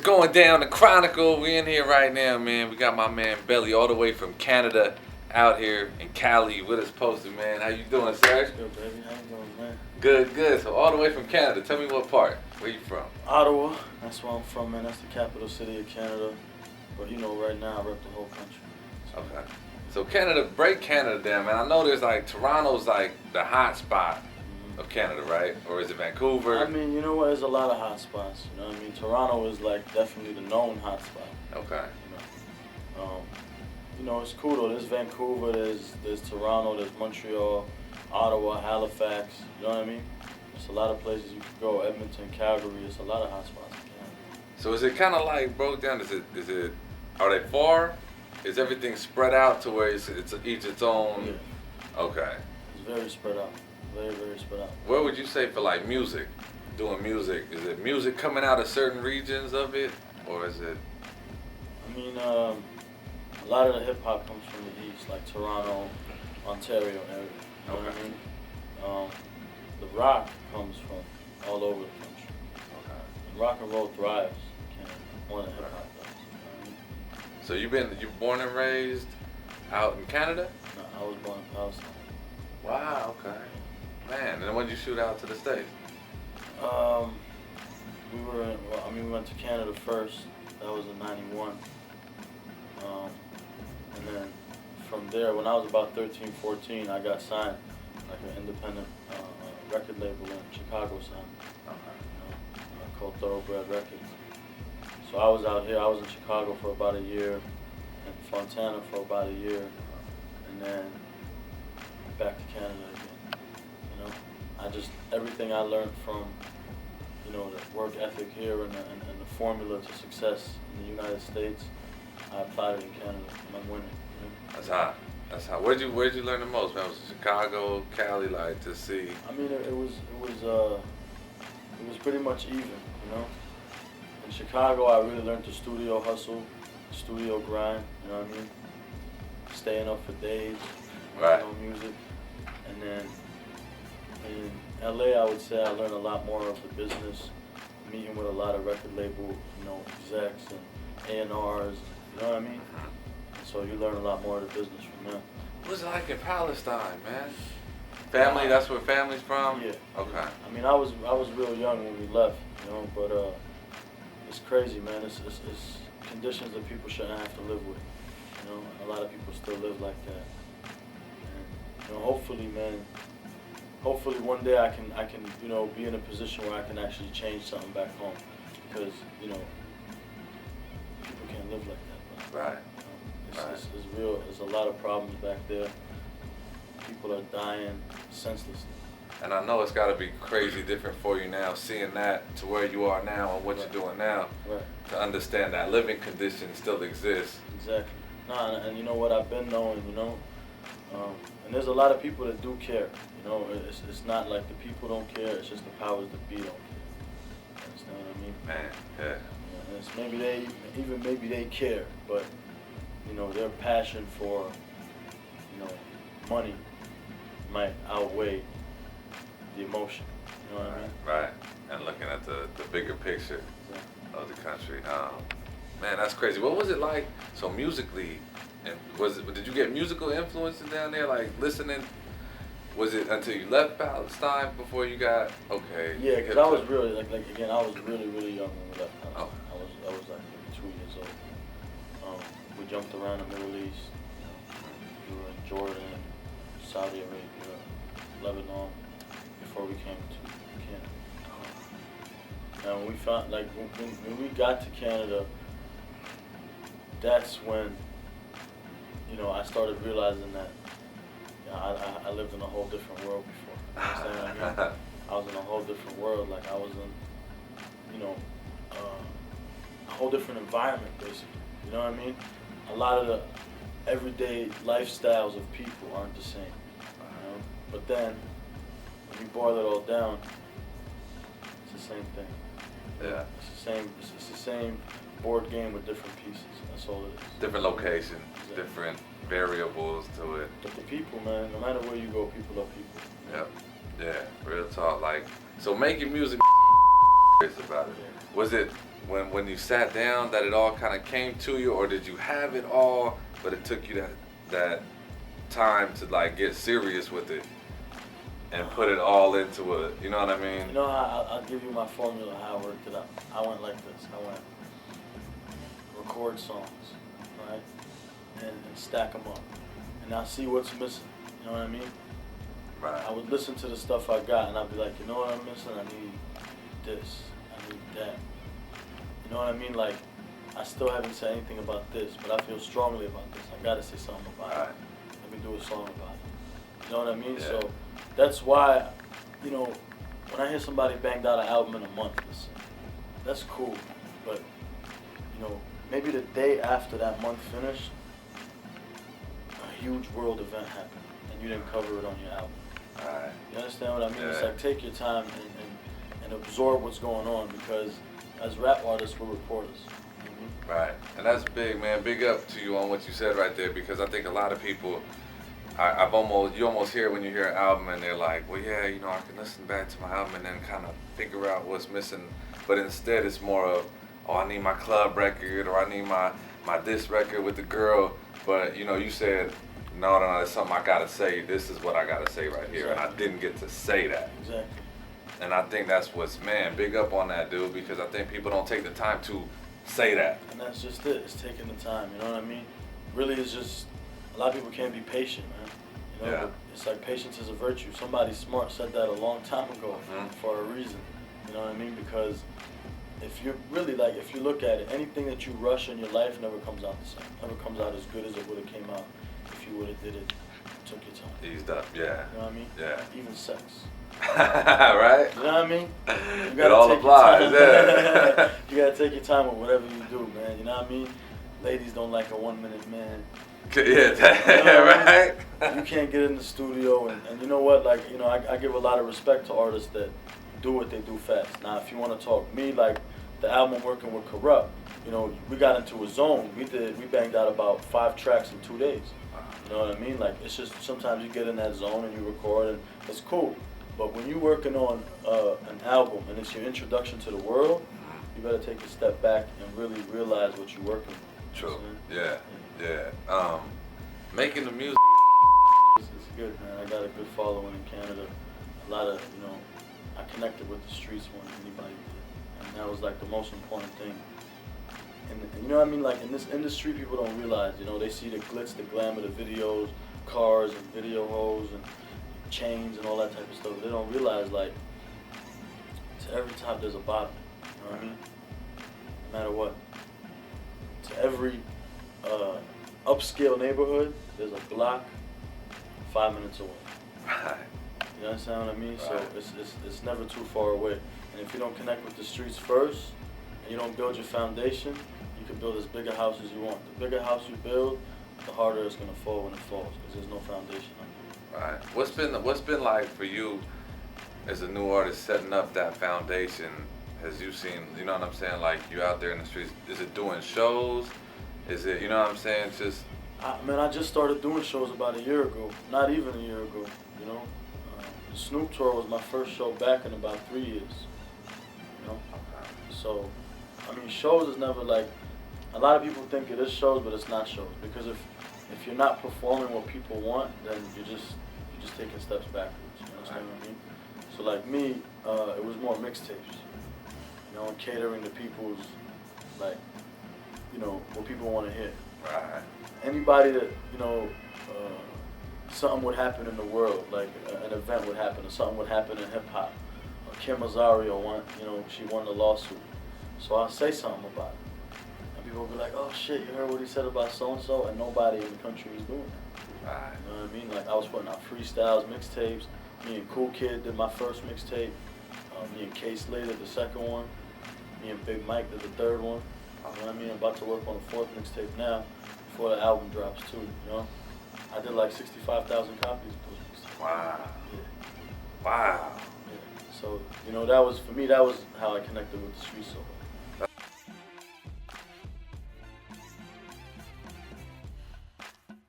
Going down the Chronicle. We in here right now, man. We got my man Belly all the way from Canada out here in Cali with us posted, man. How you doing, Serge? Good, baby. How you doing, man? Good, good. So all the way from Canada. Tell me what part. Where you from? Ottawa. That's where I'm from, man. That's the capital city of Canada. But, you know, right now I rep the whole country. Okay. So Canada, break Canada down, man. I know there's like, Toronto's like the hot spot of Canada, right? Or is it Vancouver? I mean, you know what? There's a lot of hot spots. You know what I mean? Toronto is like definitely the known hot spot. Okay. You know, it's cool though. There's Vancouver, there's Toronto, there's Montreal, Ottawa, Halifax. You know what I mean? There's a lot of places you could go. Edmonton, Calgary. There's a lot of hot spots in Canada. So is it kind of like broke down? Is it? Are they far? Is everything spread out to where it's each its own? Yeah. Okay. It's very spread out. Very, very spread out. Where would you say for like music, doing music? Is it music coming out of certain regions of it, or is it? I mean, a lot of the hip hop comes from the east, like Toronto, Ontario area. You know what I mean? The rock comes from all over the country. Okay. Rock and roll thrives in Canada more than hip hop does. You know what I mean? So you born and raised out in Canada? No, I was born in Palestine. Wow. Okay. Man, and then when did you shoot out to the States? We went to Canada first. That was in '91. And then from there, when I was about 13, 14, I got signed like an independent record label in Chicago signed. You know, called Thoroughbred Records. So I was out here. I was in Chicago for about a year, and Fontana for about a year, and then back to Canada again. You know, everything I learned from, you know, the work ethic here and the formula to success in the United States, I applied it in Canada, and I'm winning. You know? That's hot. That's hot. Where'd you learn the most, man? Was it Chicago, Cali, like to see? I mean, it was pretty much even. You know, in Chicago, I really learned the studio hustle, studio grind. You know what I mean? Staying up for days, right, on music, and then in LA, I would say I learned a lot more of the business, meeting with a lot of record label, you know, execs and A&Rs. You know what I mean? So you learn a lot more of the business from them. What's it like in Palestine, man? Family, that's where family's from? Yeah. Okay. I mean, I was real young when we left, you know, but it's crazy, man. It's conditions that people shouldn't have to live with. You know, a lot of people still live like that. And, you know, hopefully, man, one day I can, you know, be in a position where I can actually change something back home, because, you know, people can't live like that. Right. You know, it's real. There's a lot of problems back there. People are dying senselessly. And I know it's got to be crazy different for you now, seeing that to where you are now and what you're doing now, to understand that living conditions still exist. Exactly. Nah, and you know what I've been knowing, you know, and there's a lot of people that do care. You know, it's not like the people don't care. It's just the powers that be don't care. You understand what I mean? Man, yeah. And it's maybe they care, but you know, their passion for, you know, money might outweigh the emotion. You know what I mean? Right. And looking at the bigger picture of the country. Man, that's crazy. What was it like? So musically, and did you get musical influences down there? Like listening? Was it until you left Palestine before you got okay? Yeah, because I was really like again, I was really young when we left Palestine. Oh. I was like maybe 2 years old. We jumped around the Middle East. You know, we were in Jordan, Saudi Arabia, Lebanon, before we came to Canada. Now when we found, like, when we got to Canada, that's when, you know, I started realizing that, you know, I lived in a whole different world before. You understand what I mean? I was in a whole different world. Like I was in, you know, a whole different environment basically. You know what I mean? A lot of the everyday lifestyles of people aren't the same. You know? But then, when you boil it all down, it's the same thing. Yeah. It's the same board game with different pieces. That's all it is. Different locations, Exactly. different variables to it. But the people, man, no matter where you go, people are people. Yep. Yeah, real talk. Like, so making music, curious about it. Was it when you sat down that it all kind of came to you, or did you have it all, but it took you that time to like get serious with it and put it all into it? You know what I mean? You know how I'll give you my formula how I worked it out. I went like this. I went record songs, right, and stack them up, and I'll see what's missing. You know what I mean? Right. I would listen to the stuff I got, and I'd be like, you know what I'm missing? I need this. I need that. You know what I mean? Like, I still haven't said anything about this, but I feel strongly about this. I gotta say something about it. Let me do a song about it. You know what I mean? Yeah. So that's why, you know, when I hear somebody banged out an album in a month, listen, that's cool. But, you know, maybe the day after that month finished, a huge world event happened, and you didn't cover it on your album. Right. You understand what I mean? Yeah. It's like, take your time and absorb what's going on, because as rap artists, we're reporters. Mm-hmm. Right, and that's big, man. Big up to you on what you said right there, because I think a lot of people, you almost hear when you hear an album and they're like, well, yeah, you know, I can listen back to my album and then kind of figure out what's missing. But instead, it's more of, oh, I need my club record, or I need my this record with the girl. But you know, you said, no, that's something I gotta say. This is what I gotta say right here, and I didn't get to say that. Exactly. And I think that's what's, man, big up on that, dude, because I think people don't take the time to say that. And that's just it. It's taking the time. You know what I mean? Really, it's just a lot of people can't be patient, man. You know, Yeah. but it's like patience is a virtue. Somebody smart said that a long time ago for a reason. You know what I mean? Because if you really if you look at it, anything that you rush in your life never comes out the same. Never comes out as good as it would have came out if you would have did it, took your time. Eased up, yeah. You know what I mean? Yeah. Even sex. Right? You know what I mean? You It all applies, yeah. You gotta take your time with whatever you do, man. You know what I mean? Ladies don't like a 1 minute man. Yeah, You know what I mean? right? You can't get in the studio, and you know what? Like, you know, I give a lot of respect to artists that do what they do fast. Now, if you want to talk me, like the album working with Corrupt, you know, we got into a zone. We banged out about 5 tracks in 2 days. You know what I mean? Like, it's just sometimes you get in that zone and you record, and it's cool. But when you're working on an album and it's your introduction to the world, you better take a step back and really realize what you're working with. True. Yeah. Making the music. It's good, man. I got a good following in Canada. A lot of, you know, I connected with the streets more than anybody did. And that was like the most important thing. And you know what I mean? Like, in this industry, people don't realize, you know, they see the glitz, the glamour, the videos, cars and video hoes and chains and all that type of stuff. They don't realize, like, to every top there's a bottom. You know what I mean? No matter what. To every upscale neighborhood, there's a block 5 minutes away. Right. You understand what I mean? Right. So it's never too far away. And if you don't connect with the streets first, and you don't build your foundation, you can build as big a house as you want. The bigger house you build, the harder it's gonna fall when it falls, because there's no foundation under it. Right. What's been like for you as a new artist setting up that foundation? Has you seen, you know what I'm saying, like you out there in the streets, is it doing shows? Is it, you know what I'm saying, just... I just started doing shows about a year ago, not even a year ago, you know. The Snoop tour was my first show back in about 3 years, you know. So, I mean, shows is never like, a lot of people think it is shows, but it's not shows, because if you're not performing what people want, then you're just taking steps backwards, you understand what I mean? So like me, it was more mixtapes, you know, catering to people's, like, you know, what people want to hear. Right. Anybody that, you know, something would happen in the world, like an event would happen, or something would happen in hip hop. Kim Azario she won the lawsuit. So I'll say something about it. And people will be like, oh shit, you heard what he said about so-and-so? And nobody in the country is doing that. Right. You know what I mean? Like, I was putting out freestyles, mixtapes. Me and Cool Kid did my first mixtape. Me and K Slay did the second one. Me and Big Mike did the third one. You know what I mean? I'm about to work on the 4th mixtape now, before the album drops too, you know? I did like 65,000 copies of those mixtapes. Wow. Yeah. Wow. Yeah. So, you know, that was, for me, that was how I connected with the streets so